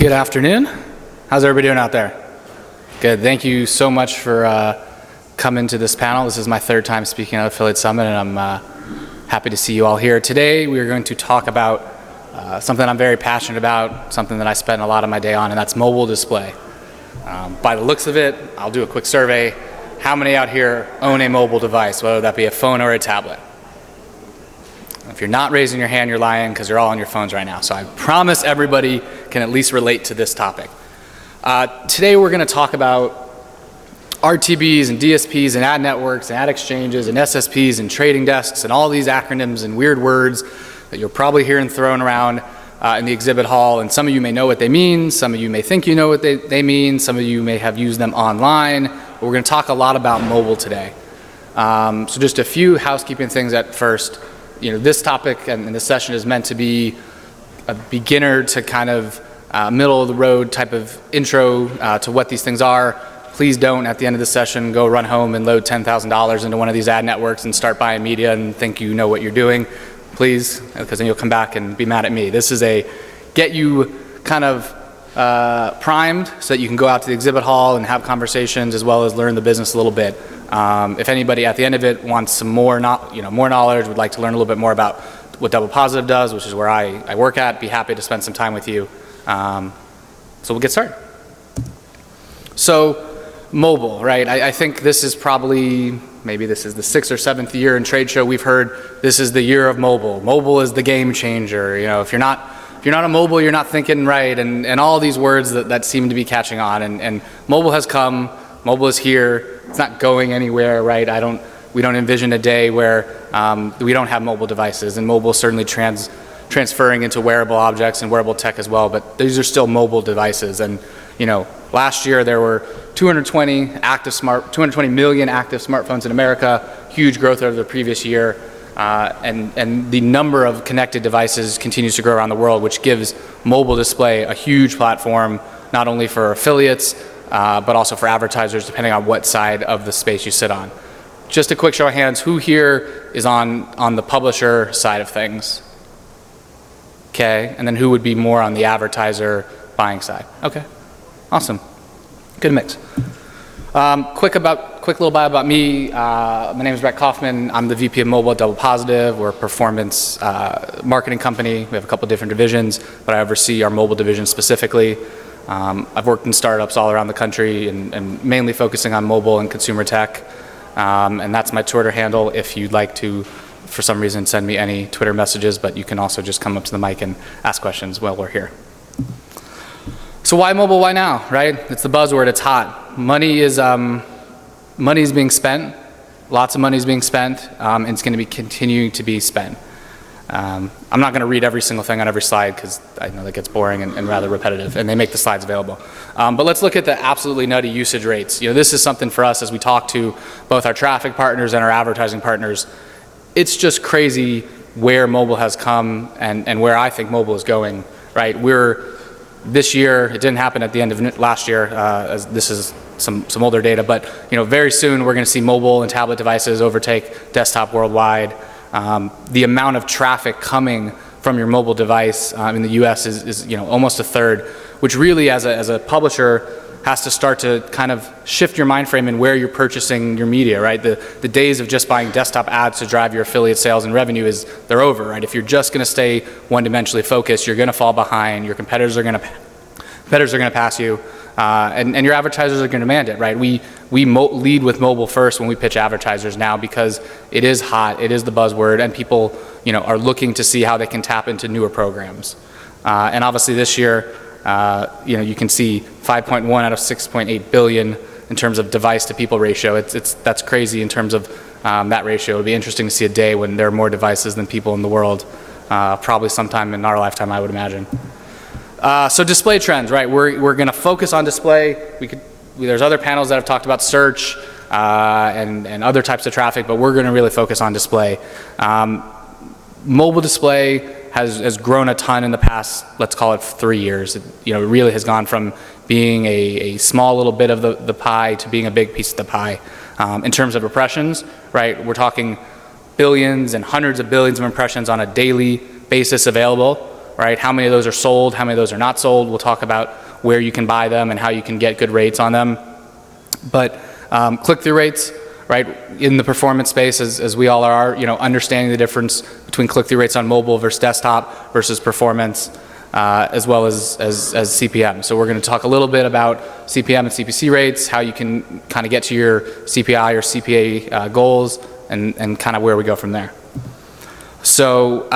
Good afternoon. How's everybody doing out there? Good. Thank you so much for coming to this panel. This is my third time speaking at Affiliate Summit, and I'm happy to see you all here. Today we are going to talk about something I'm very passionate about, something that I spend a lot of my day on, and that's mobile display. By the looks of it, I'll do a quick survey. How many out here own a mobile device, whether that be a phone or a tablet? If you're not raising your hand, you're lying, because you're all on your phones right now. So I promise everybody can at least relate to this topic. Today we're going to talk about RTBs and DSPs and ad networks and ad exchanges and SSPs and trading desks and all these acronyms and weird words that you're probably hearing thrown around in the exhibit hall. And some of you may know what they mean. Some of you may think you know what they mean. Some of you may have used them online. But we're going to talk a lot about mobile today. So just a few housekeeping things at first. You know, this topic and this session is meant to be a beginner to kind of middle of the road type of intro to what these things are. Please don't, at the end of the session, go run home and load $10,000 into one of these ad networks and start buying media and think you know what you're doing. Please, because then you'll come back and be mad at me. This is a get you kind of primed so that you can go out to the exhibit hall and have conversations as well as learn the business a little bit. If anybody at the end of it wants some more knowledge, would like to learn a little bit more about what Double Positive does, which is where I work at, be happy to spend some time with you. So we'll get started. So mobile, right? I think this is probably, maybe this is the 6th or 7th year in trade show we've heard this is the year of mobile. Mobile is the game changer. You know, if you're not on mobile, you're not thinking right, and all these words that seem to be catching on. And mobile has come. Mobile is here. It's not going anywhere, right? We don't envision a day where we don't have mobile devices, and mobile is certainly transferring into wearable objects and wearable tech as well. But these are still mobile devices, and you know, last year there were 220 million active smartphones in America. Huge growth over the previous year, and the number of connected devices continues to grow around the world, which gives mobile display a huge platform, not only for affiliates, but also for advertisers, depending on what side of the space you sit on. Just a quick show of hands, who here is on the publisher side of things? Okay, and then who would be more on the advertiser buying side? Okay, awesome, good mix. Quick little bio about me. My name is Kaufman. I'm the VP of Mobile at Double Positive. We're a performance marketing company. We have a couple different divisions, but I oversee our mobile division specifically. I've worked in startups all around the country and mainly focusing on mobile and consumer tech. And that's my Twitter handle if you'd like to, for some reason, send me any Twitter messages, but you can also just come up to the mic and ask questions while we're here. So why mobile, why now, right? It's the buzzword, it's hot. Money is being spent, lots of money is being spent, and it's going to be continuing to be spent. I'm not going to read every single thing on every slide because I know that gets boring and rather repetitive, and they make the slides available. But let's look at the absolutely nutty usage rates. You know, this is something for us as we talk to both our traffic partners and our advertising partners. It's just crazy where mobile has come and where I think mobile is going, right? This year, it didn't happen at the end of last year, as this is some older data, but you know, very soon we're going to see mobile and tablet devices overtake desktop worldwide. The amount of traffic coming from your mobile device in the U.S. is almost a third, which really, as a publisher, has to start to kind of shift your mind frame in where you're purchasing your media, right? The days of just buying desktop ads to drive your affiliate sales and revenue they're over, right? If you're just going to stay one-dimensionally focused, you're going to fall behind. Your competitors are going to pass you, and your advertisers are going to demand it, right? We lead with mobile first when we pitch advertisers now because it is hot, it is the buzzword, and people are looking to see how they can tap into newer programs. And obviously this year, you can see 5.1 out of 6.8 billion in terms of device to people ratio. That's crazy in terms of that ratio. It'll be interesting to see a day when there are more devices than people in the world, probably sometime in our lifetime, I would imagine. So display trends, right? We're going to focus on display. There's other panels that have talked about search and other types of traffic, but we're going to really focus on display. Mobile display has grown a ton in the past, let's call it 3 years. It really has gone from being a small little bit of the pie to being a big piece of the pie. In terms of impressions, right? We're talking billions and hundreds of billions of impressions on a daily basis available. right? How many of those are sold, how many of those are not sold. We'll talk about where you can buy them and how you can get good rates on them. But click-through rates, right, in the performance space, as we all are, understanding the difference between click-through rates on mobile versus desktop versus performance, as well as CPM. So we're going to talk a little bit about CPM and CPC rates, how you can kind of get to your CPI or CPA goals, and kind of where we go from there. So,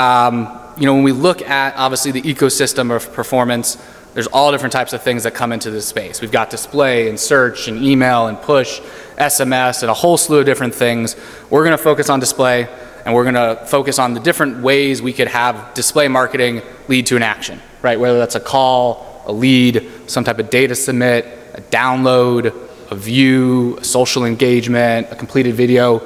when we look at, obviously, the ecosystem of performance, there's all different types of things that come into this space. We've got display and search and email and push, SMS, and a whole slew of different things. We're going to focus on display, and we're going to focus on the different ways we could have display marketing lead to an action, right? Whether that's a call, a lead, some type of data submit, a download, a view, a social engagement, a completed video.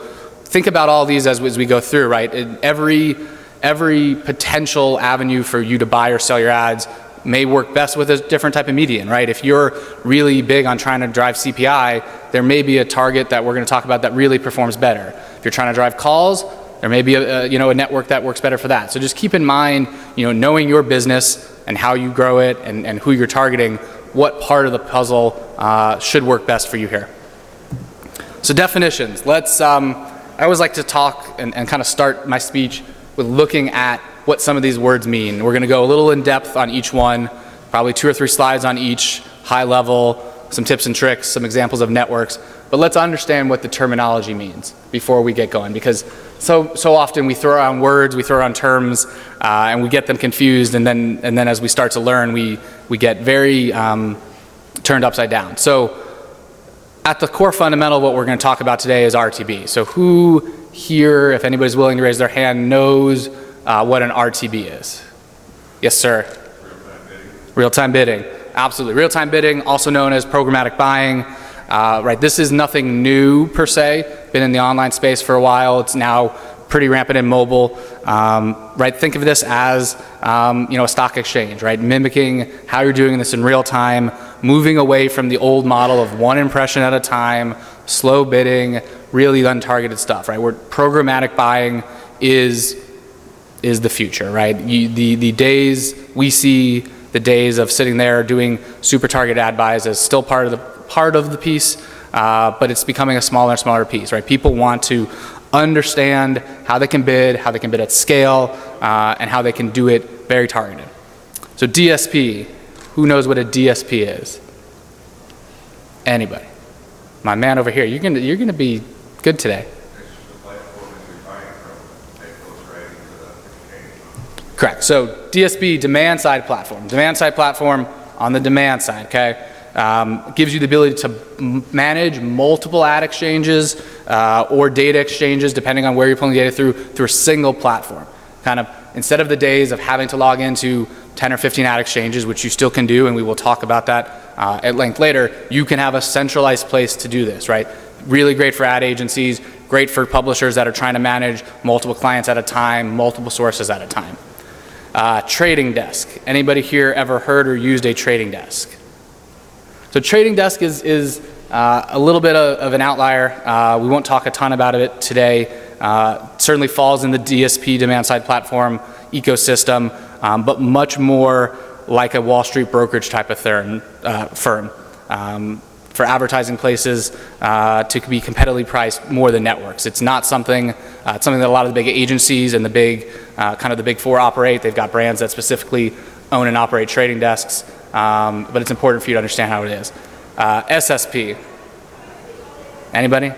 Think about all these as we go through, right? Every potential avenue for you to buy or sell your ads may work best with a different type of median, right? If you're really big on trying to drive CPI, there may be a target that we're going to talk about that really performs better. If you're trying to drive calls, there may be a network that works better for that. So just keep in mind, knowing your business and how you grow it and who you're targeting, what part of the puzzle should work best for you here. So definitions. Let's. I always like to talk and kind of start my speech with looking at what some of these words mean. We're going to go a little in depth on each one, probably 2 or 3 slides on each, high level, some tips and tricks, some examples of networks. But let's understand what the terminology means before we get going, because so often we throw around words, we throw around terms, and we get them confused, and then as we start to learn, we get very turned upside down. So at the core fundamental, what we're going to talk about today is RTB. So who here, if anybody's willing to raise their hand, knows what an RTB is? Yes, sir. Real-time bidding. Absolutely. Real-time bidding, also known as programmatic buying. Right. This is nothing new per se. Been in the online space for a while. It's now pretty rampant in mobile. Right. Think of this as a stock exchange. Right. Mimicking how you're doing this in real time, moving away from the old model of one impression at a time, slow bidding, really untargeted stuff. Right. Where programmatic buying is the future. Right. The days we see, the days of sitting there doing super targeted ad buys is still part of the piece, but it's becoming a smaller and smaller piece, right? People want to understand how they can bid at scale, and how they can do it very targeted. So DSP, who knows what a DSP is? Anybody? My man over here, you're gonna be good today. Correct. So DSP, demand side platform. Demand side platform on the demand side, okay? Gives you the ability to manage multiple ad exchanges or data exchanges, depending on where you're pulling data through a single platform. Kind of instead of the days of having to log into 10 or 15 ad exchanges, which you still can do, and we will talk about that at length later, you can have a centralized place to do this, right? Really great for ad agencies, great for publishers that are trying to manage multiple clients at a time, multiple sources at a time. Trading desk. Anybody here ever heard or used a trading desk? So trading desk is a little bit of an outlier. We won't talk a ton about it today. Certainly falls in the DSP, demand side platform ecosystem, but much more like a Wall Street brokerage type of firm. For advertising places to be competitively priced more than networks. It's not something, that a lot of the big agencies and the big, kind of the big four operate. They've got brands that specifically own and operate trading desks, but it's important for you to understand how it is. SSP. Anybody?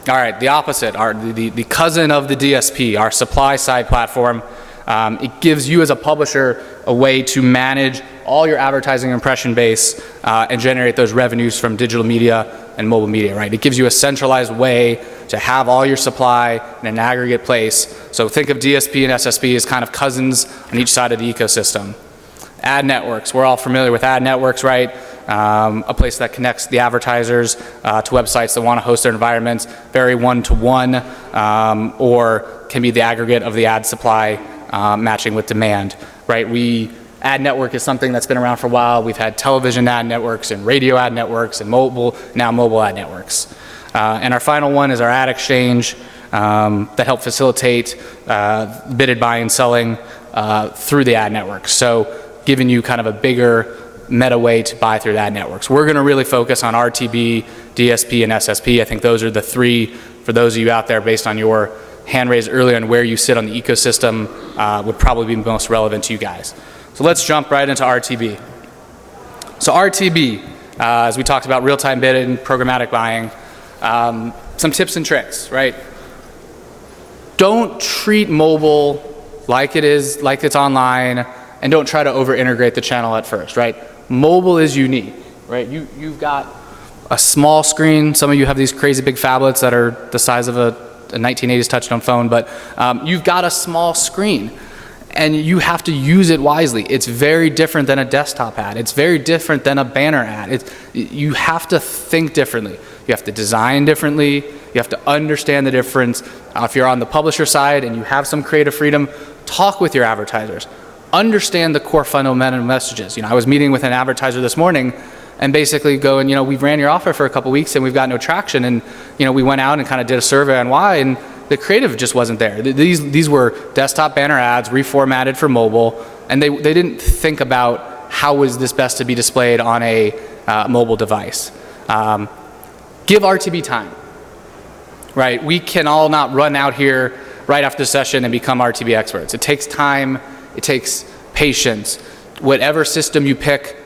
All right, the opposite, the cousin of the DSP, our supply side platform. It gives you as a publisher a way to manage all your advertising impression base and generate those revenues from digital media and mobile media, right? It gives you a centralized way to have all your supply in an aggregate place. So think of DSP and SSP as kind of cousins on each side of the ecosystem. Ad networks, we're all familiar with ad networks, right? A place that connects the advertisers to websites that want to host their environments, very one-to-one, or can be the aggregate of the ad supply matching with demand, right? Ad network is something that's been around for a while. We've had television ad networks and radio ad networks and mobile ad networks. And our final one is our ad exchange that help facilitate bidded buying and selling through the ad networks. So giving you kind of a bigger meta way to buy through the ad networks. We're going to really focus on RTB, DSP, and SSP. I think those are the three, for those of you out there, based on your hand raised earlier and where you sit on the ecosystem, would probably be most relevant to you guys. So let's jump right into RTB. So RTB, as we talked about, real-time bidding, programmatic buying, some tips and tricks, right? Don't treat mobile like it's online, and don't try to over-integrate the channel at first, right? Mobile is unique, right? You've got a small screen. Some of you have these crazy big phablets that are the size of a 1980s touch-tone phone, but you've got a small screen, and you have to use it wisely. It's very different than a desktop ad. It's very different than a banner ad. You have to think differently. You have to design differently. You have to understand the difference. If you're on the publisher side and you have some creative freedom, talk with your advertisers. Understand the core fundamental messages. I was meeting with an advertiser this morning and basically going, we've ran your offer for a couple weeks and we've got no traction. And, we went out and kind of did a survey on why, and the creative just wasn't there. These were desktop banner ads reformatted for mobile, and they didn't think about how is this best to be displayed on a mobile device. Give RTB time, right? We can all not run out here right after the session and become RTB experts. It takes time. It takes patience. Whatever system you pick,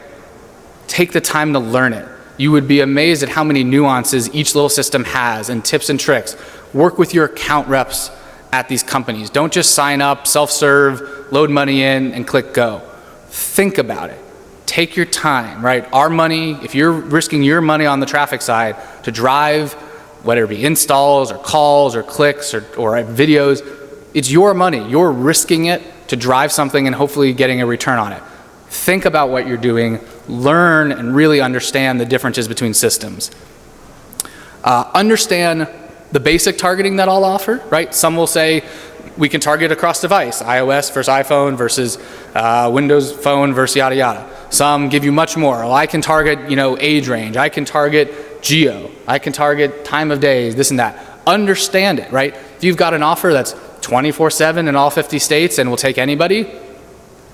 take the time to learn it. You would be amazed at how many nuances each little system has and tips and tricks. Work with your account reps at these companies. Don't just sign up, self-serve, load money in, and click go. Think about it. Take your time, right? Our money, if you're risking your money on the traffic side to drive, whether it be installs or calls or clicks or videos, it's your money. You're risking it to drive something and hopefully getting a return on it. Think about what you're doing, learn and really understand the differences between systems. Understand the basic targeting that I'll offer, right? Some will say we can target across device, iOS versus iPhone versus Windows Phone versus yada yada. Some give you much more. Well, I can target, age range. I can target geo. I can target time of days, this and that. Understand it, right? If you've got an offer that's 24/7 in all 50 states and will take anybody,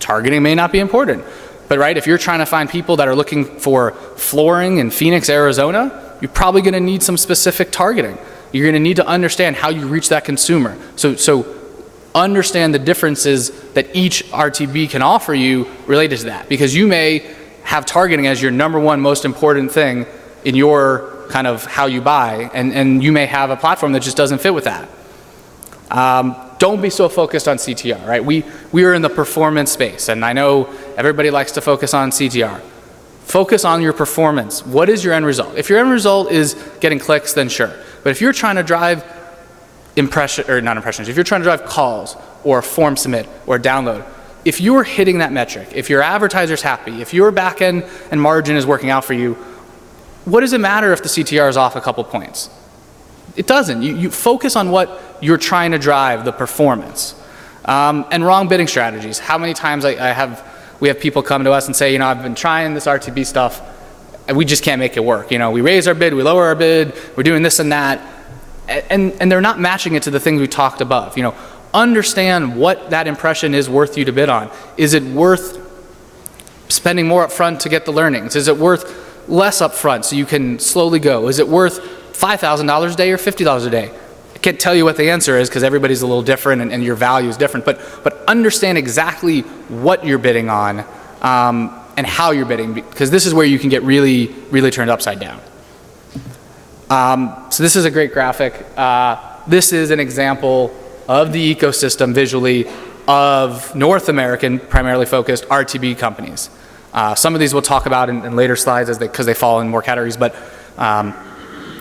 targeting may not be important. But right, if you're trying to find people that are looking for flooring in Phoenix, Arizona, you're probably going to need some specific targeting. You're going to need to understand how you reach that consumer. So understand the differences that each RTB can offer you related to that, because you may have targeting as your number one most important thing in your kind of how you buy, and you may have a platform that just doesn't fit with that. Don't be so focused on CTR, right? We are in the performance space, and I know everybody likes to focus on CTR. Focus on your performance. What is your end result? If your end result is getting clicks, then sure. But if you're trying to drive if you're trying to drive calls or form submit or download, if you're hitting that metric, if your advertiser's happy, if your back end and margin is working out for you, what does it matter if the CTR is off a couple points? It doesn't. You focus on what you're trying to drive, the performance. And wrong bidding strategies. How many times we have people come to us and say, I've been trying this RTB stuff, and we just can't make it work. We raise our bid, we lower our bid, we're doing this and that, and they're not matching it to the things we talked above. Understand what that impression is worth you to bid on. Is it worth spending more up front to get the learnings? Is it worth less up front so you can slowly go? Is it worth $5,000 a day or $50 a day? I can't tell you what the answer is because everybody's a little different and your value is different, but understand exactly what you're bidding on and how you're bidding, because this is where you can get really, really turned upside down. So this is a great graphic. This is an example of the ecosystem visually of North American, primarily focused RTB companies. Some of these we'll talk about in later slides because they fall in more categories, but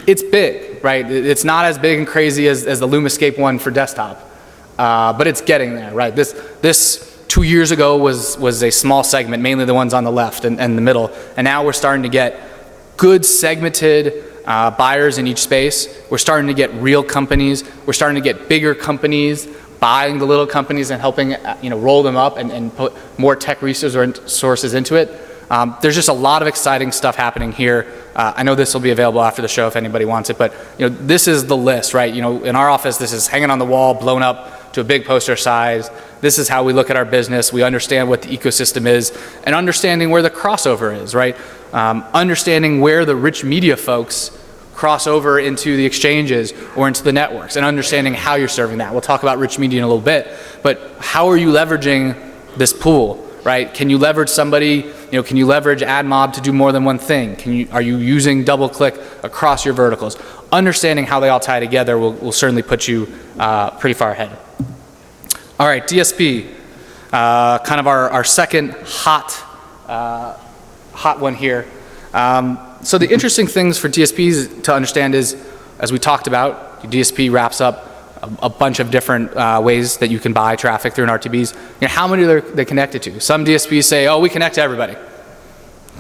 it's big, right? It's not as big and crazy as the LumaScape one for desktop, but it's getting there, right? This 2 years ago was a small segment, mainly the ones on the left and the middle, and now we're starting to get good segmented buyers in each space. We're starting to get real companies. We're starting to get bigger companies buying the little companies and helping roll them up and put more tech resources into it. There's just a lot of exciting stuff happening here. I know this will be available after the show if anybody wants it, but this is the list, right? In our office, this is hanging on the wall, blown up to a big poster size. This is how we look at our business. We understand what the ecosystem is and understanding where the crossover is, right? Understanding where the rich media folks cross over into the exchanges or into the networks and understanding how you're serving that. We'll talk about rich media in a little bit, but how are you leveraging this pool, right? Can you leverage somebody, can you leverage AdMob to do more than one thing? Are you using double-click across your verticals? Understanding how they all tie together will certainly put you pretty far ahead. All right, DSP, kind of our second hot one here. So the interesting things for DSPs to understand is, as we talked about, DSP wraps up a bunch of different ways that you can buy traffic through an RTBs. How many are they connected to? Some DSPs say, oh, we connect to everybody.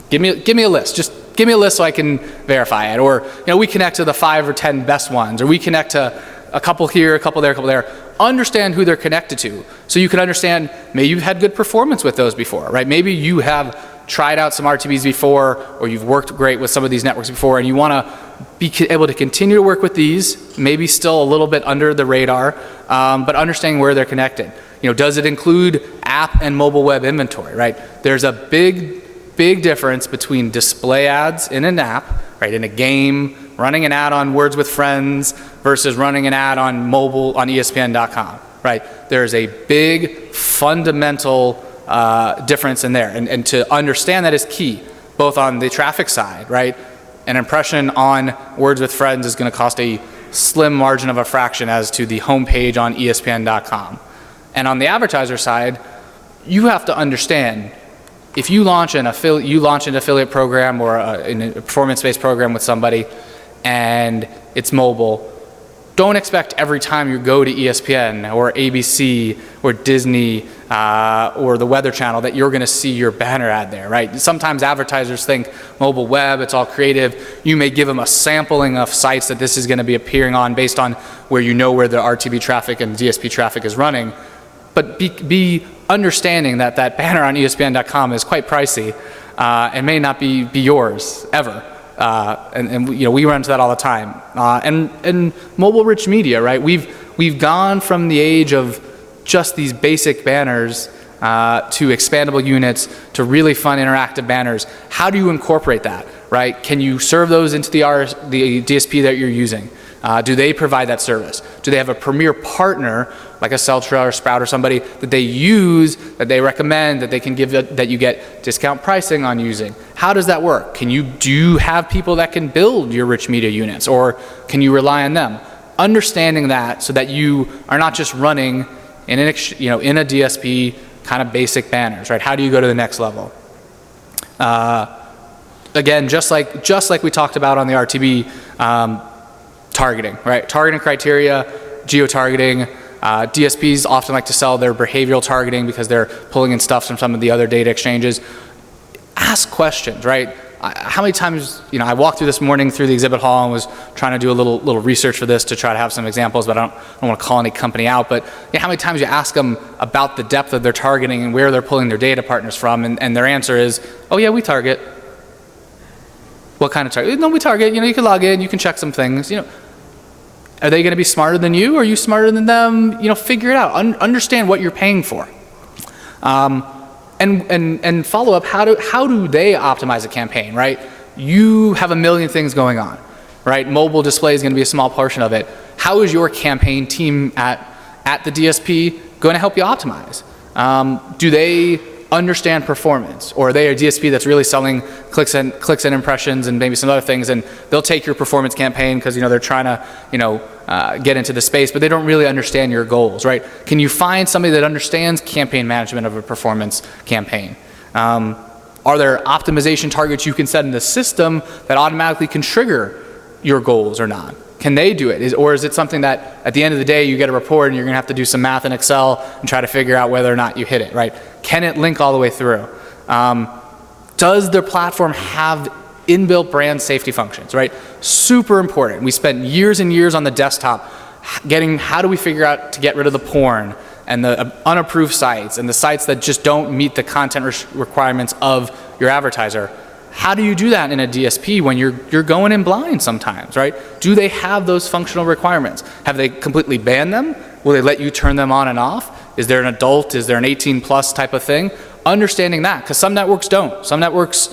Give me a list. Just give me a list so I can verify it. Or we connect to the 5 or 10 best ones. Or we connect to a couple here, a couple there, a couple there. Understand who they're connected to, so you can understand maybe you've had good performance with those before, right? Maybe you have tried out some RTBs before, or you've worked great with some of these networks before, and you want to be able to continue to work with these, maybe still a little bit under the radar, but understanding where they're connected. Does it include app and mobile web inventory, right? There's a big difference between display ads in an app, right, in a game, running an ad on Words with Friends versus running an ad on mobile on ESPN.com, right? There's a big fundamental difference in there, and to understand that is key, both on the traffic side, right? An impression on Words with Friends is going to cost a slim margin of a fraction as to the homepage on ESPN.com. And on the advertiser side, you have to understand, if you launch an affiliate program or a performance-based program with somebody and it's mobile, don't expect every time you go to ESPN or ABC or Disney or the Weather Channel that you're going to see your banner ad there, right? Sometimes advertisers think mobile web, it's all creative. You may give them a sampling of sites that this is going to be appearing on based on where where the RTB traffic and DSP traffic is running. But be understanding that that banner on ESPN.com is quite pricey and may not be yours ever. And we run into that all the time. And mobile rich media, right? We've gone from the age of just these basic banners to expandable units to really fun interactive banners. How do you incorporate that, right? Can you serve those into the DSP that you're using? Do they provide that service? Do they have a premier partner like a Celtra or Sprout or somebody that they use, that they recommend, that they can give, that you get discount pricing on using? How does that work? Do you have people that can build your rich media units, or can you rely on them? Understanding that so that you are not just running in a DSP kind of basic banners, right? How do you go to the next level? Again, just like we talked about on the RTB, targeting, right? Targeting criteria, geo-targeting. DSPs often like to sell their behavioral targeting because they're pulling in stuff from some of the other data exchanges. Ask questions, right? How many times, I walked through this morning through the exhibit hall and was trying to do a little research for this to try to have some examples, but I don't want to call any company out, but how many times you ask them about the depth of their targeting and where they're pulling their data partners from, and their answer is, oh yeah, we target. What kind of target? No, we target, you can log in, you can check some things, Are they going to be smarter than you? Are you smarter than them? Figure it out. Understand what you're paying for. And follow up, how do they optimize a campaign, right? You have a million things going on, right? Mobile display is going to be a small portion of it. How is your campaign team at the DSP going to help you optimize? Do they understand performance, or are they a DSP that's really selling clicks and impressions and maybe some other things, and they'll take your performance campaign because they're trying to get into the space, but they don't really understand your goals, right? Can you find somebody that understands campaign management of a performance campaign? Are there optimization targets you can set in the system that automatically can trigger your goals or not? Can they do it? Or is it something that at the end of the day you get a report and you're going to have to do some math in Excel and try to figure out whether or not you hit it, right? Can it link all the way through? Does their platform have inbuilt brand safety functions, right? Super important. We spent years and years on the desktop how do we figure out to get rid of the porn and the unapproved sites and the sites that just don't meet the content requirements of your advertiser. How do you do that in a DSP when you're going in blind sometimes, right? Do they have those functional requirements? Have they completely banned them? Will they let you turn them on and off? Is there an adult? Is there an 18 plus type of thing? Understanding that, because some networks don't. Some networks,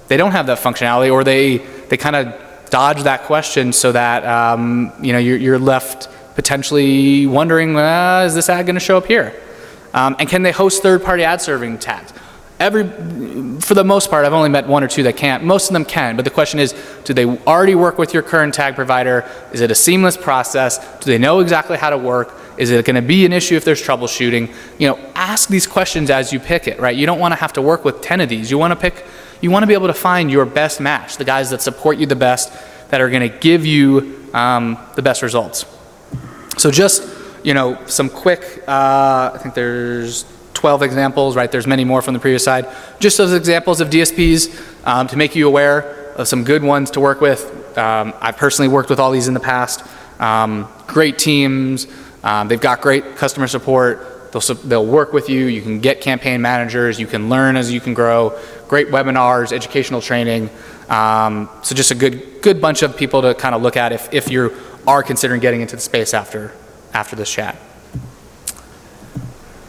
they don't have that functionality, or they kind of dodge that question so that you're left potentially wondering, is this ad going to show up here? And can they host third-party ad serving tags? For the most part, I've only met one or two that can't. Most of them can, but the question is, do they already work with your current tag provider? Is it a seamless process? Do they know exactly how to work? Is it going to be an issue if there's troubleshooting? Ask these questions as you pick it, right? You don't want to have to work with 10 of these. You want to be able to find your best match, the guys that support you the best, that are going to give you the best results. So just, some quick, I think there's 12 examples, right? There's many more from the previous slide. Just those examples of DSPs to make you aware of some good ones to work with. I've personally worked with all these in the past. Great teams. They've got great customer support. They'll work with you. You can get campaign managers. You can learn as you can grow. Great webinars, educational training. So just a good bunch of people to kind of look at if you are considering getting into the space after this chat.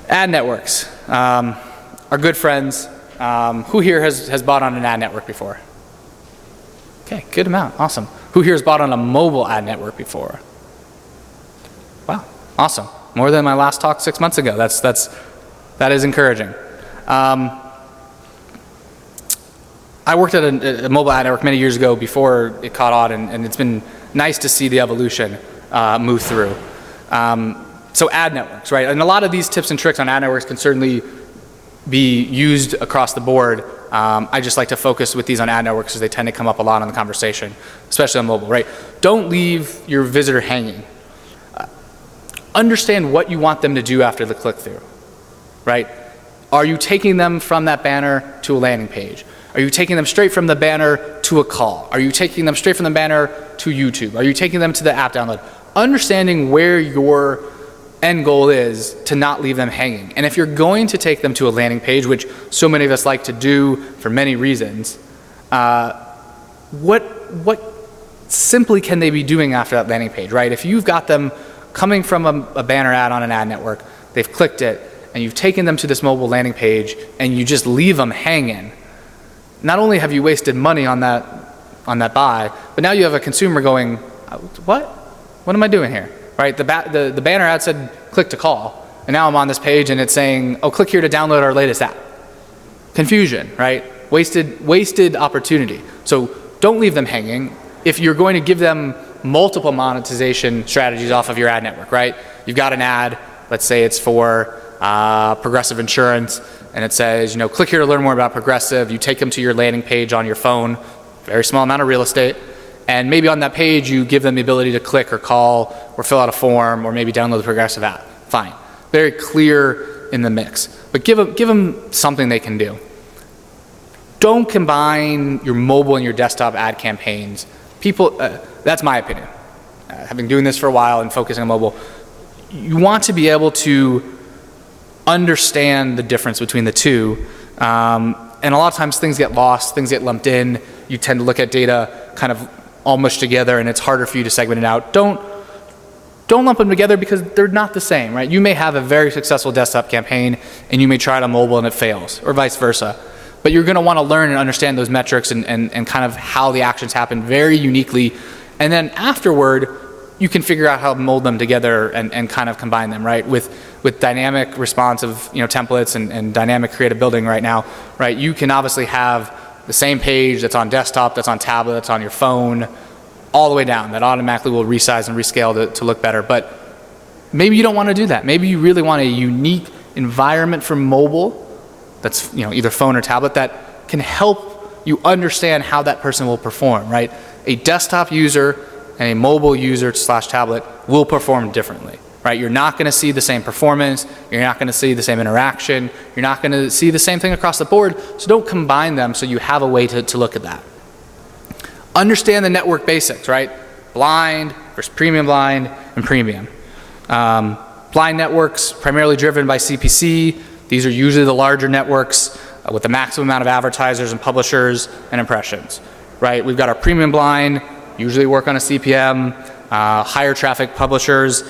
Ad networks are good friends. Who here has bought on an ad network before? Okay, good amount, awesome. Who here has bought on a mobile ad network before? Wow, awesome. More than my last talk 6 months ago. That is encouraging. I worked at a mobile ad network many years ago before it caught on, and it's been nice to see the evolution move through. So ad networks, right? And a lot of these tips and tricks on ad networks can certainly be used across the board. I just like to focus with these on ad networks because they tend to come up a lot in the conversation, especially on mobile, right? Don't leave your visitor hanging. Understand what you want them to do after the click-through, right? Are you taking them from that banner to a landing page? Are you taking them straight from the banner to a call? Are you taking them straight from the banner to YouTube? Are you taking them to the app download? Understanding where your end goal is to not leave them hanging. And if you're going to take them to a landing page, which so many of us like to do for many reasons, what simply can they be doing after that landing page, right? If you've got them coming from a banner ad on an ad network, they've clicked it, and you've taken them to this mobile landing page, and you just leave them hanging, not only have you wasted money on that buy, but now you have a consumer going, what am I doing here? Right? The banner ad said click to call, and now I'm on this page and it's saying, oh, click here to download our latest app. Confusion, right? Wasted opportunity. So don't leave them hanging. If you're going to give them multiple monetization strategies off of your ad network, right? You've got an ad, let's say it's for Progressive Insurance, and it says, click here to learn more about Progressive. You take them to your landing page on your phone, very small amount of real estate. And maybe on that page, you give them the ability to click or call or fill out a form or maybe download the Progressive app. Fine. Very clear in the mix. But give them something they can do. Don't combine your mobile and your desktop ad campaigns. That's my opinion. Having doing this for a while and focusing on mobile, you want to be able to understand the difference between the two. And a lot of times things get lost, things get lumped in. You tend to look at data kind of all mushed together, and it's harder for you to segment it out. Don't lump them together because they're not the same, right? You may have a very successful desktop campaign and you may try it on mobile and it fails, or vice versa. But you're going to want to learn and understand those metrics and kind of how the actions happen very uniquely. And then afterward, you can figure out how to mold them together and kind of combine them, right? With dynamic responsive templates and dynamic creative building right now, right? You can obviously have the same page that's on desktop, that's on tablet, that's on your phone, all the way down. That automatically will resize and rescale to look better. But maybe you don't want to do that. Maybe you really want a unique environment for mobile that's either phone or tablet that can help you understand how that person will perform, right? A desktop user and a mobile user / tablet will perform differently, right? You're not going to see the same performance. You're not going to see the same interaction. You're not going to see the same thing across the board. So don't combine them so you have a way to look at that. Understand the network basics, right? Blind versus premium blind and premium. Blind networks primarily driven by CPC. These are usually the larger networks with the maximum amount of advertisers and publishers and impressions, right? We've got our premium blind, usually work on a CPM, higher traffic publishers,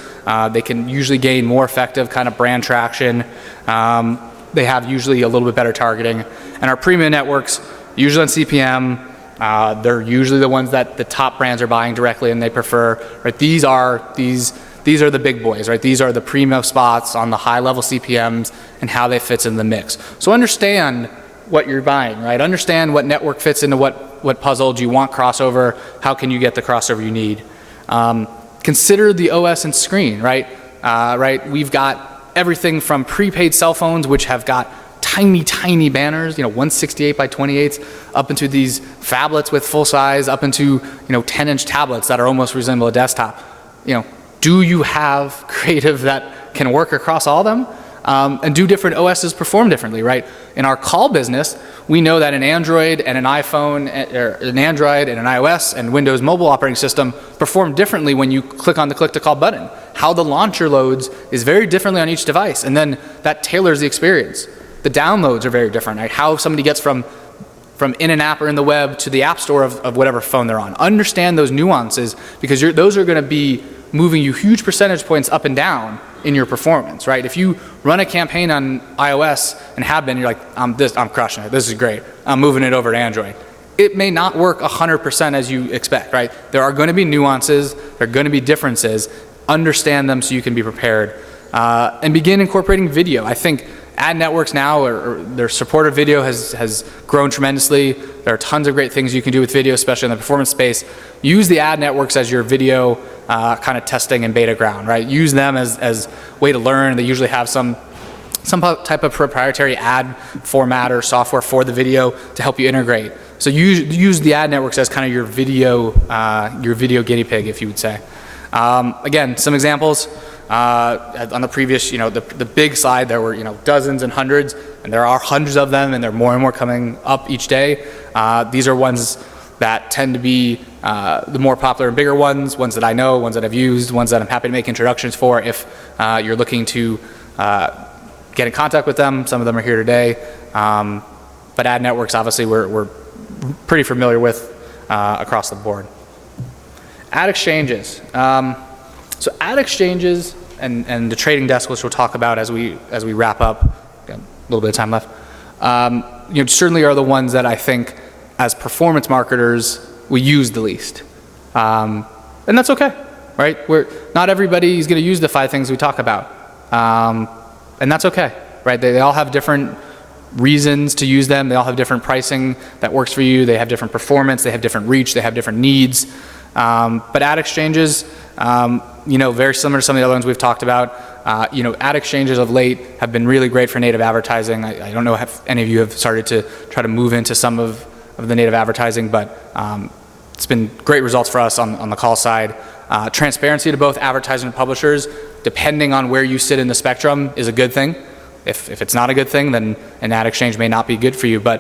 they can usually gain more effective kind of brand traction. They have usually a little bit better targeting. And our premium networks, usually on CPM, they're usually the ones that the top brands are buying directly and they prefer, right? These are the big boys, right? These are the primo spots on the high level CPMs and how they fit in the mix. So understand what you're buying, right? Understand what network fits into what puzzle. Do you want crossover? How can you get the crossover you need? Consider the OS and screen, right? We've got everything from prepaid cell phones, which have got tiny banners, 168 by 28s, up into these phablets with full size, up into 10-inch tablets that are almost resemble a desktop. Do you have creative that can work across all of them? And do different OSs perform differently, right? In our call business, we know that an Android and an iPhone, or an Android and an iOS and Windows mobile operating system perform differently when you click on the click to call button. How the launcher loads is very differently on each device, and then that tailors the experience. The downloads are very different, right? How somebody gets from in an app or in the web to the app store of whatever phone they're on. Understand those nuances, because those are going to be moving you huge percentage points up and down in your performance, right? If you run a campaign on iOS and have been, you're like, I'm crushing it, this is great, I'm moving it over to Android. It may not work 100% as you expect, right? There are going to be nuances, there are going to be differences. Understand them so you can be prepared. And begin incorporating video. I think ad networks now, or their support of video has grown tremendously. There are tons of great things you can do with video, especially in the performance space. Use the ad networks as your video kind of testing and beta ground, right? Use them as way to learn. They usually have some type of proprietary ad format or software for the video to help you integrate. So use the ad networks as kind of your video guinea pig, if you would say. Again, some examples. On the previous, the big slide, there were, dozens and hundreds, and there are hundreds of them, and there are more and more coming up each day. These are ones that tend to be the more popular and bigger ones that I know, ones that I've used, ones that I'm happy to make introductions for if you're looking to get in contact with them. Some of them are here today. But ad networks, obviously, we're pretty familiar with across the board. Ad exchanges. So ad exchanges and the trading desk, which we'll talk about as we wrap up. Got a little bit of time left. Certainly are the ones that I think, as performance marketers, we use the least, and that's okay, right? Not everybody is going to use the 5 things we talk about, and that's okay, right? They all have different reasons to use them. They all have different pricing that works for you. They have different performance. They have different reach. They have different needs. But ad exchanges, very similar to some of the other ones we've talked about. Ad exchanges of late have been really great for native advertising. I don't know if any of you have started to try to move into some of the native advertising, but it's been great results for us on the call side. Transparency to both advertisers and publishers, depending on where you sit in the spectrum, is a good thing. If it's not a good thing, then an ad exchange may not be good for you. But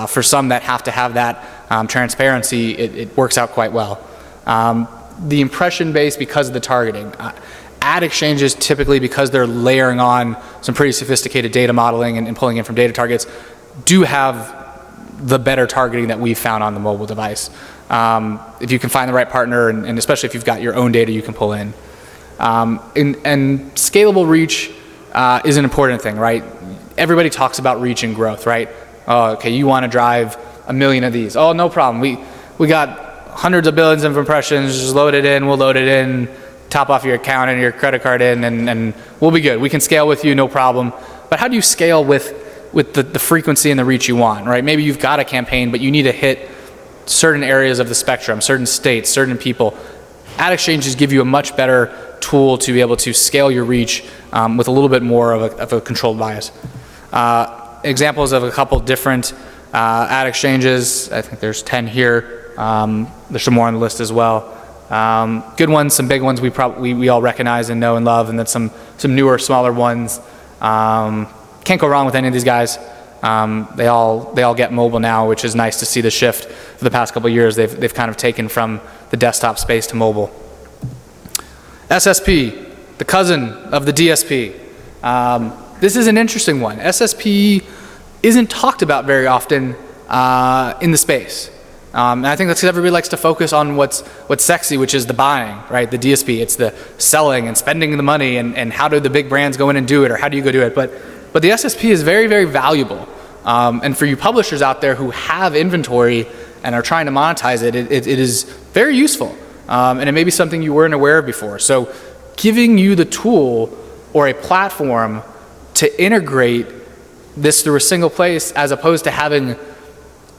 for some that have to have that transparency, it works out quite well. The impression base, because of the targeting. Ad exchanges, typically because they're layering on some pretty sophisticated data modeling and pulling in from data targets, do have the better targeting that we've found on the mobile device. If you can find the right partner, and especially if you've got your own data you can pull in. And scalable reach is an important thing, right? Everybody talks about reach and growth, right? Oh, okay, you want to drive 1 million of these. Oh, no problem. We got hundreds of billions of impressions, just load it in, we'll load it in, top off your account and your credit card in, and we'll be good. We can scale with you, no problem. But how do you scale with the frequency and the reach you want, right? Maybe you've got a campaign, but you need to hit certain areas of the spectrum, certain states, certain people. Ad exchanges give you a much better tool to be able to scale your reach with a little bit more of a controlled bias. Examples of a couple different ad exchanges, I think there's 10 here. There's some more on the list as well. Good ones, some big ones we all recognize and know and love, and then some newer, smaller ones. Can't go wrong with any of these guys. They all get mobile now, which is nice to see the shift for the past couple of years. They've kind of taken from the desktop space to mobile. SSP, the cousin of the DSP. This is an interesting one. SSP isn't talked about very often in the space. And I think that's because everybody likes to focus on what's sexy, which is the buying, right? The DSP. It's the selling and spending the money, and how do the big brands go in and do it, or how do you go do it? But the SSP is very, very valuable. And for you publishers out there who have inventory and are trying to monetize it, it is very useful. And it may be something you weren't aware of before. So giving you the tool or a platform to integrate this through a single place, as opposed to having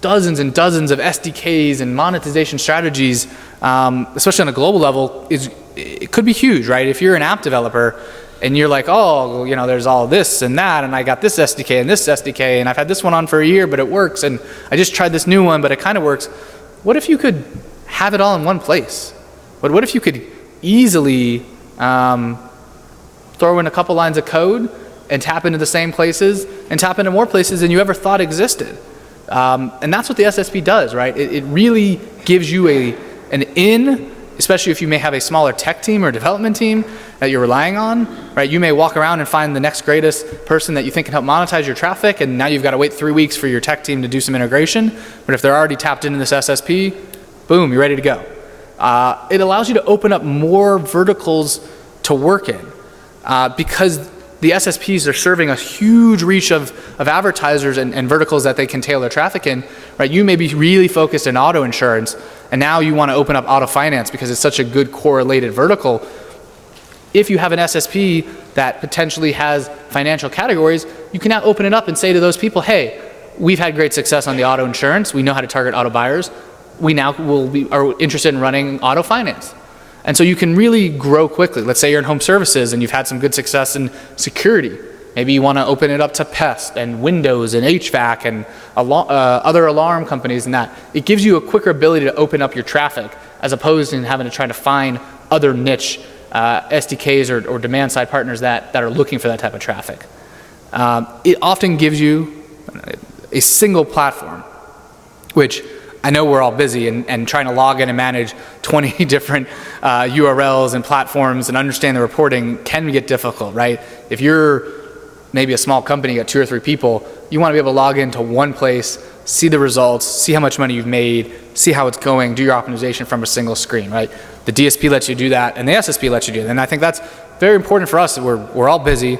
dozens and dozens of SDKs and monetization strategies, especially on a global level, it could be huge, right? If you're an app developer and you're like, oh, you know, there's all this and that, and I got this SDK and this SDK, and I've had this one on for a year, but it works, and I just tried this new one, but it kind of works. What if you could have it all in one place? What if you could easily throw in a couple lines of code and tap into the same places and tap into more places than you ever thought existed? And that's what the SSP does, right? It really gives you an in, especially if you may have a smaller tech team or development team that you're relying on, right? You may walk around and find the next greatest person that you think can help monetize your traffic, and now you've got to wait 3 weeks for your tech team to do some integration. But if they're already tapped into this SSP, boom, you're ready to go. It allows you to open up more verticals to work in, because the SSPs are serving a huge reach of advertisers and verticals that they can tailor traffic in, right? You may be really focused in auto insurance, and now you want to open up auto finance because it's such a good correlated vertical. If you have an SSP that potentially has financial categories, you can now open it up and say to those people, hey, we've had great success on the auto insurance. We know how to target auto buyers. We now are interested in running auto finance. And so you can really grow quickly. Let's say you're in home services and you've had some good success in security. Maybe you want to open it up to pest and windows and HVAC and other alarm companies and that. It gives you a quicker ability to open up your traffic, as opposed to having to try to find other niche SDKs or demand side partners that are looking for that type of traffic. It often gives you a single platform, which I know we're all busy, and trying to log in and manage 20 different URLs and platforms and understand the reporting can get difficult, right? If you're maybe a small company, you got 2 or 3 people, you want to be able to log into one place, see the results, see how much money you've made, see how it's going, do your optimization from a single screen, right? The DSP lets you do that, and the SSP lets you do that. And I think that's very important for us. We're all busy,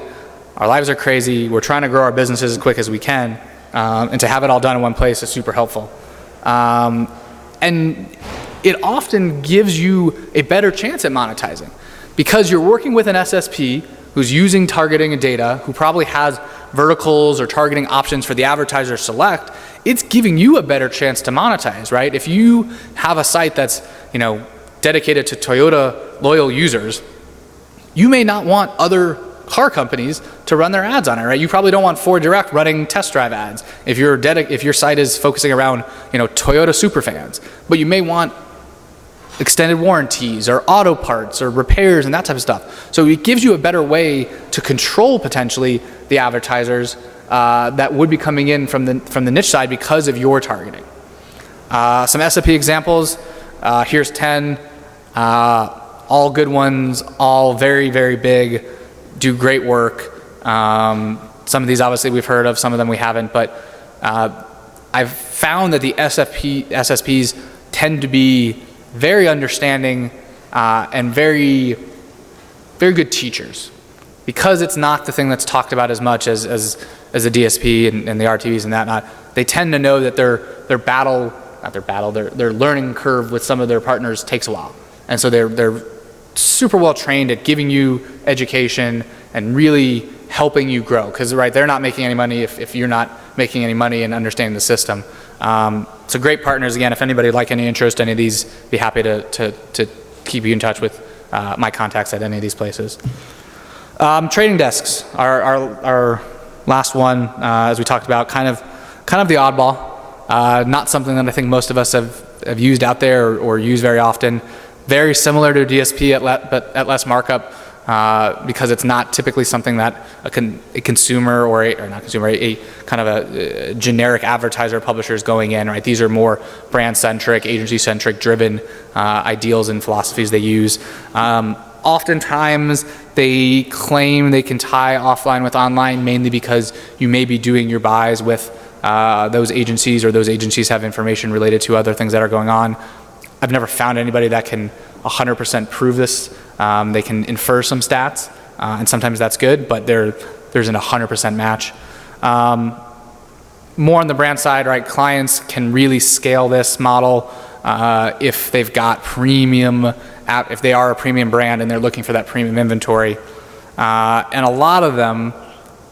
our lives are crazy, we're trying to grow our businesses as quick as we can, and to have it all done in one place is super helpful. And it often gives you a better chance at monetizing, because you're working with an SSP who's using targeting and data, who probably has verticals or targeting options for the advertiser to select. It's giving you a better chance to monetize, right? If you have a site that's, you know, dedicated to Toyota loyal users, you may not want other car companies to run their ads on it, right? You probably don't want Ford Direct running test drive ads if your site is focusing around, you know, Toyota superfans. But you may want extended warranties or auto parts or repairs and that type of stuff. So it gives you a better way to control potentially the advertisers that would be coming in from the niche side because of your targeting. Some SSP examples. Here's 10. All good ones. All very, very big. Do great work. Some of these obviously we've heard of, some of them we haven't, but I've found that the SSPs tend to be very understanding and very, very good teachers, because it's not the thing that's talked about as much as the DSP and the RTVs and that. They tend to know that their learning curve with some of their partners takes a while, and so they're super well trained at giving you education and really helping you grow, because right, they're not making any money if you're not making any money and understanding the system. So great partners. Again, if anybody would like any interest in any of these, be happy to keep you in touch with my contacts at any of these places. Trading desks, our last one, as we talked about, kind of the oddball. Not something that I think most of us have used out there or use very often. Very similar to a DSP but at less markup, because it's not typically something that a consumer a kind of a generic advertiser or publisher is going in, right? These are more brand-centric, agency-centric driven ideals and philosophies they use. Oftentimes They claim they can tie offline with online mainly because you may be doing your buys with those agencies, or those agencies have information related to other things that are going on. I've never found anybody that can 100% prove this. They can infer some stats, and sometimes that's good, but there isn't a 100% match. More on the brand side, right? Clients can really scale this model if they've got premium if they are a premium brand and they're looking for that premium inventory. And a lot of them,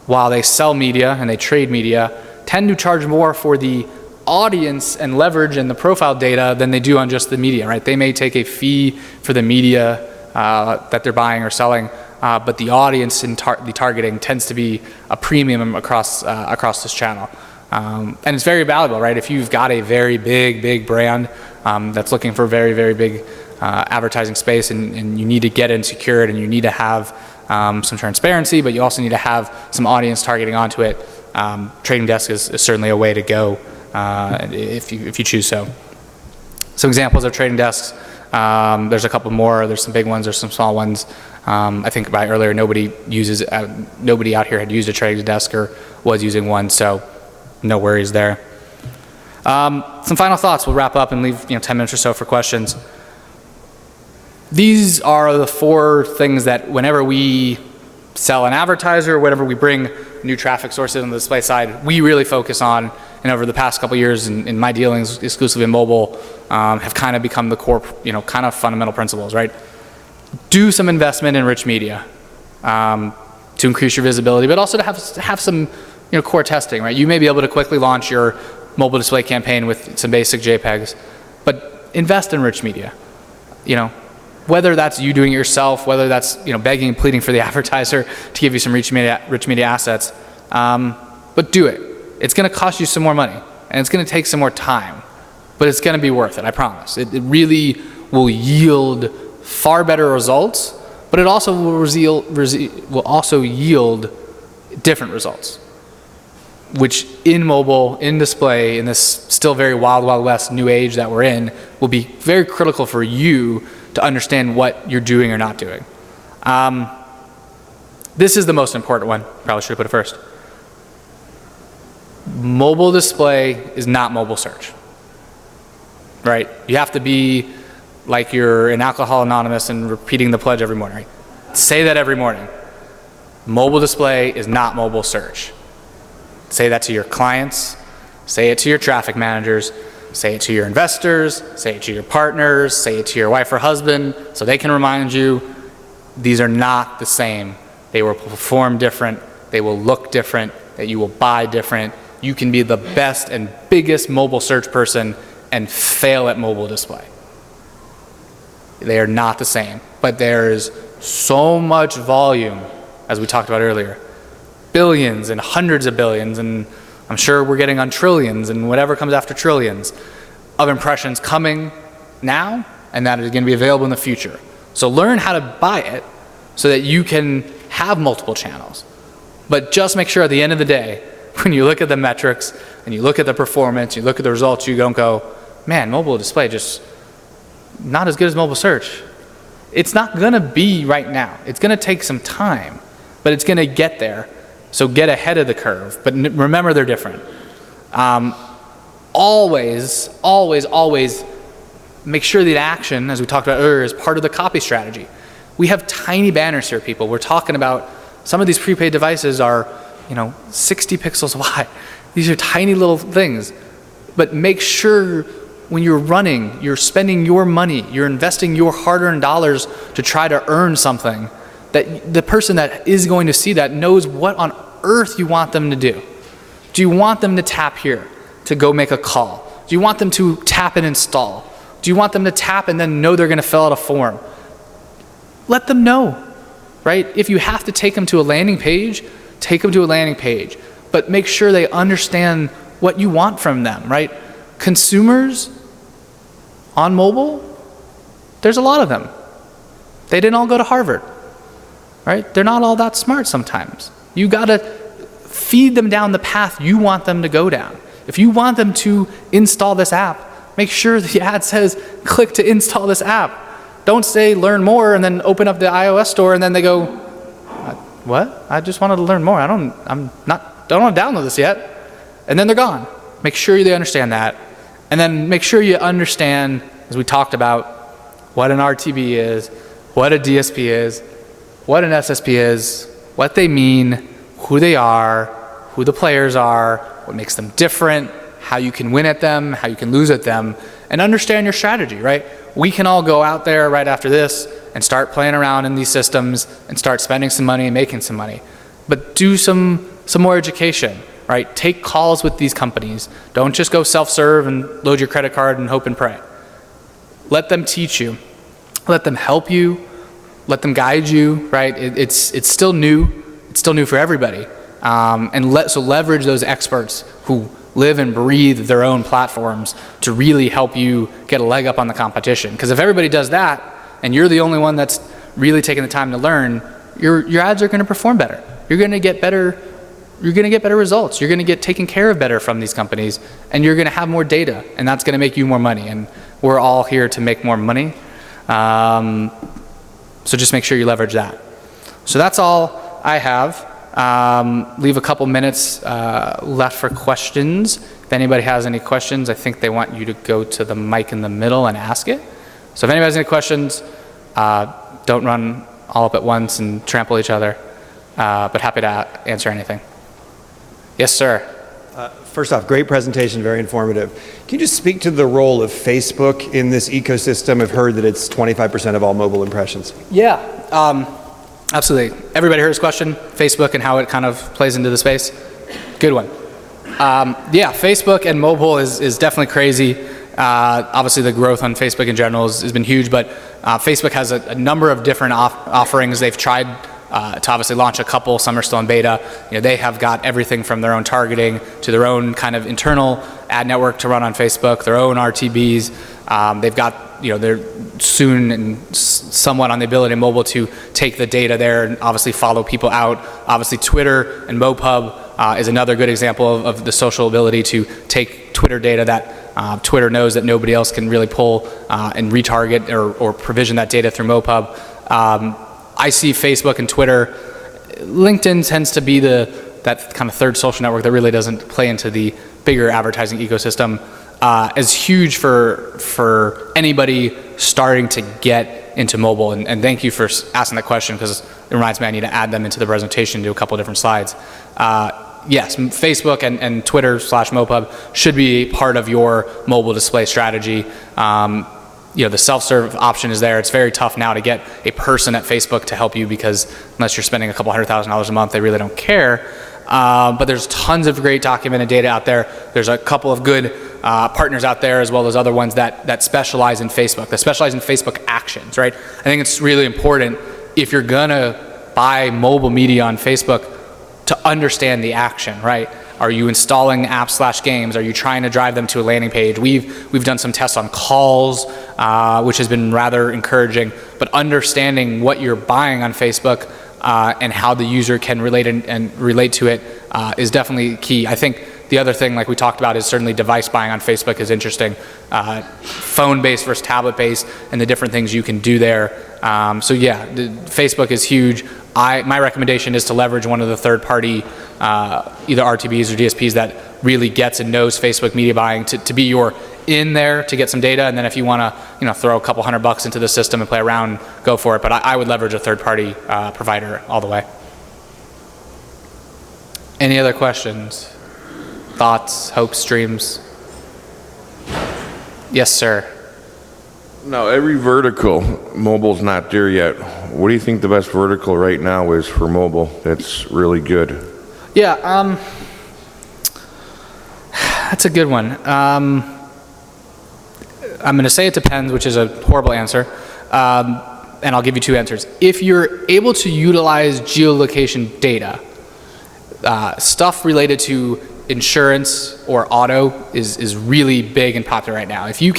while they sell media and they trade media, tend to charge more for the audience and leverage and the profile data than they do on just the media, right? They may take a fee for the media that they're buying or selling, but the audience and the targeting tends to be a premium across this channel. And it's very valuable, right? If you've got a very big brand that's looking for very, very big advertising space, and you need to get in secured, and you need to have some transparency, but you also need to have some audience targeting onto it, Trading Desk is certainly a way to go if you choose so. Some examples of Trading Desks, there's a couple more. There's some big ones, there's some small ones. I think by earlier nobody out here had used a Trading Desk or was using one, so no worries there. Some final thoughts. We'll wrap up and leave 10 minutes or so for questions. These are the 4 things that whenever we sell an advertiser, whenever we bring new traffic sources on the display side, we really focus on, and over the past couple of years in my dealings exclusively in mobile, have kind of become the core, kind of fundamental principles, right? Do some investment in rich media to increase your visibility, but also to have some core testing, right? You may be able to quickly launch your mobile display campaign with some basic JPEGs, but invest in rich media. Whether that's you doing it yourself, whether that's begging and pleading for the advertiser to give you some rich media assets, but do it. It's going to cost you some more money, and it's going to take some more time, but it's going to be worth it. I promise. It really will yield far better results, but it also will also yield different results, which in mobile, in display, in this still very wild west new age that we're in, will be very critical for you to understand what you're doing or not doing. This is the most important one. Probably should have put it first. Mobile display is not mobile search, right? You have to be like you're an Alcohol Anonymous and repeating the pledge every morning, right? Say that every morning. Mobile display is not mobile search. Say that to your clients, say it to your traffic managers, say it to your investors, say it to your partners, say it to your wife or husband, so they can remind you these are not the same. They will perform different, they will look different, that you will buy different. You can be the best and biggest mobile search person and fail at mobile display. They are not the same, but there is so much volume, as we talked about earlier. Billions and hundreds of billions, and I'm sure we're getting on trillions and whatever comes after trillions of impressions coming now, and that is going to be available in the future. So learn how to buy it so that you can have multiple channels. But just make sure at the end of the day, when you look at the metrics and you look at the performance, you look at the results, you don't go, man, mobile display just not as good as mobile search. It's not going to be right now. It's going to take some time, but it's going to get there. So get ahead of the curve, but remember they're different. Always make sure that action, as we talked about earlier, is part of the copy strategy. We have tiny banners here, people. We're talking about some of these prepaid devices are, 60 pixels wide. These are tiny little things. But make sure when you're running, you're spending your money, you're investing your hard-earned dollars to try to earn something, that the person that is going to see that knows what on earth you want them to do. Do you want them to tap here to go make a call? Do you want them to tap and install? Do you want them to tap and then know they're going to fill out a form? Let them know, right? If you have to take them to a landing page, take them to a landing page. But make sure they understand what you want from them, right? Consumers on mobile, there's a lot of them. They didn't all go to Harvard. Right? They're not all that smart sometimes. You gotta feed them down the path you want them to go down. If you want them to install this app, make sure the ad says, click to install this app. Don't say learn more and then open up the iOS store and then they go, what? I just wanted to learn more. I don't want to download this yet. And then they're gone. Make sure they understand that. And then make sure you understand, as we talked about, what an RTB is, what a DSP is, what an SSP is, what they mean, who they are, who the players are, what makes them different, how you can win at them, how you can lose at them, and understand your strategy, right? We can all go out there right after this and start playing around in these systems and start spending some money and making some money. But do some more education, right? Take calls with these companies. Don't just go self-serve and load your credit card and hope and pray. Let them teach you. Let them help you. Let them guide you, right? It's still new. It's still new for everybody. So leverage those experts who live and breathe their own platforms to really help you get a leg up on the competition. Because if everybody does that, and you're the only one that's really taking the time to learn, your ads are going to perform better. You're going to get better. You're going to get better results. You're going to get taken care of better from these companies, and you're going to have more data, and that's going to make you more money. And we're all here to make more money. So just make sure you leverage that. So that's all I have. Leave a couple minutes left for questions. If anybody has any questions, I think they want you to go to the mic in the middle and ask it. So if anybody has any questions, don't run all up at once and trample each other, but happy to answer anything. Yes, sir. First off, great presentation, very informative. Can you just speak to the role of Facebook in this ecosystem? I've heard that it's 25% of all mobile impressions. Yeah, absolutely. Everybody heard his question, Facebook and how it kind of plays into the space? Good one. Yeah, Facebook and mobile is definitely crazy. Obviously the growth on Facebook in general has been huge, but Facebook has a number of different offerings. They've tried to obviously launch a couple, some are still in beta. They have got everything from their own targeting to their own kind of internal ad network to run on Facebook, their own RTBs. They've got, they're soon and somewhat on the ability in mobile to take the data there and obviously follow people out. Obviously Twitter and MoPub is another good example of the social ability to take Twitter data that Twitter knows that nobody else can really pull and retarget or provision that data through MoPub. I see Facebook and Twitter. LinkedIn tends to be that kind of third social network that really doesn't play into the bigger advertising ecosystem. As huge for anybody starting to get into mobile. And thank you for asking that question, because it reminds me I need to add them into the presentation to a couple different slides. Yes, Facebook and Twitter / MoPub should be part of your mobile display strategy. The self-serve option is there. It's very tough now to get a person at Facebook to help you, because unless you're spending a couple $100,000 a month, they really don't care. But there's tons of great documented data out there. There's a couple of good partners out there, as well as other ones that specialize in Facebook, that specialize in Facebook actions, right? I think it's really important, if you're gonna buy mobile media on Facebook, to understand the action, right? Are you installing apps / games? Are you trying to drive them to a landing page? We've done some tests on calls, which has been rather encouraging, but understanding what you're buying on Facebook and how the user can relate and relate to it is definitely key. I think the other thing, like we talked about, is certainly device buying on Facebook is interesting. Phone-based versus tablet-based, and the different things you can do there. So yeah, Facebook is huge. My recommendation is to leverage one of the third-party either RTBs or DSPs that really gets and knows Facebook media buying to be your in there to get some data, and then if you want to throw a couple $100 into the system and play around, go for it. But I would leverage a third-party provider all the way. Any other questions, thoughts, hopes, dreams? Yes, sir. Now, every vertical, mobile's not there yet. What do you think the best vertical right now is for mobile that's really good? Yeah, that's a good one. I'm going to say it depends, which is a horrible answer, and I'll give you two answers. If you're able to utilize geolocation data, stuff related to insurance or auto is really big and popular right now. If you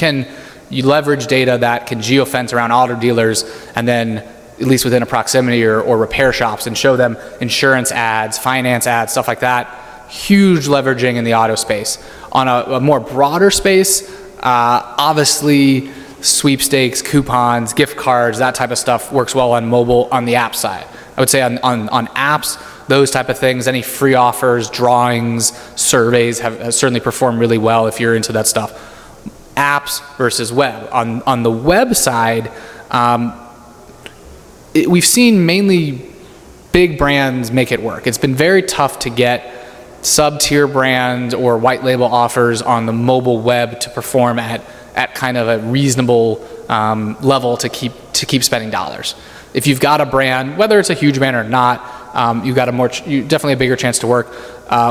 leverage data that can geofence around auto dealers, and then at least within a proximity or repair shops, and show them insurance ads, finance ads, stuff like that, huge leveraging in the auto space. On a more broader space, obviously sweepstakes, coupons, gift cards, that type of stuff works well on mobile on the app side. I would say on apps, those type of things, any free offers, drawings, surveys have certainly performed really well if you're into that stuff. Apps versus web. On the web side, we've seen mainly big brands make it work. It's been very tough to get sub-tier brands or white label offers on the mobile web to perform at kind of a reasonable level to keep spending dollars. If you've got a brand, whether it's a huge brand or not, you've got definitely a bigger chance to work.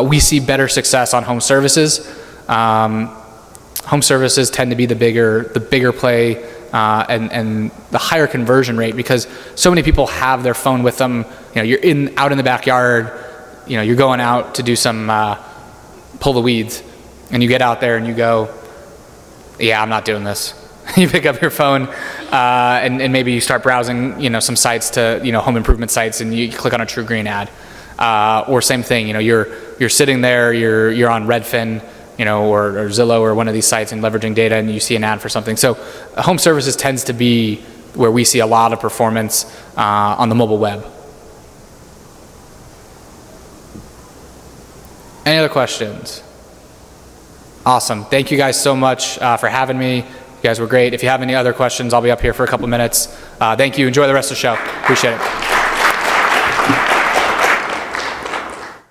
We see better success on home services. Home services tend to be the bigger play and the higher conversion rate, because so many people have their phone with them. You're out in the backyard. You're going out to do some pull the weeds, and you get out there and you go, yeah, I'm not doing this. You pick up your phone and maybe you start browsing, some sites to, home improvement sites, and you click on a True Green ad. Or same thing, you're sitting there, you're on Redfin, or Zillow or one of these sites and leveraging data, and you see an ad for something. So home services tends to be where we see a lot of performance on the mobile web. Any other questions? Awesome. Thank you guys so much for having me. You guys were great. If you have any other questions, I'll be up here for a couple minutes. Thank you. Enjoy the rest of the show. Appreciate it.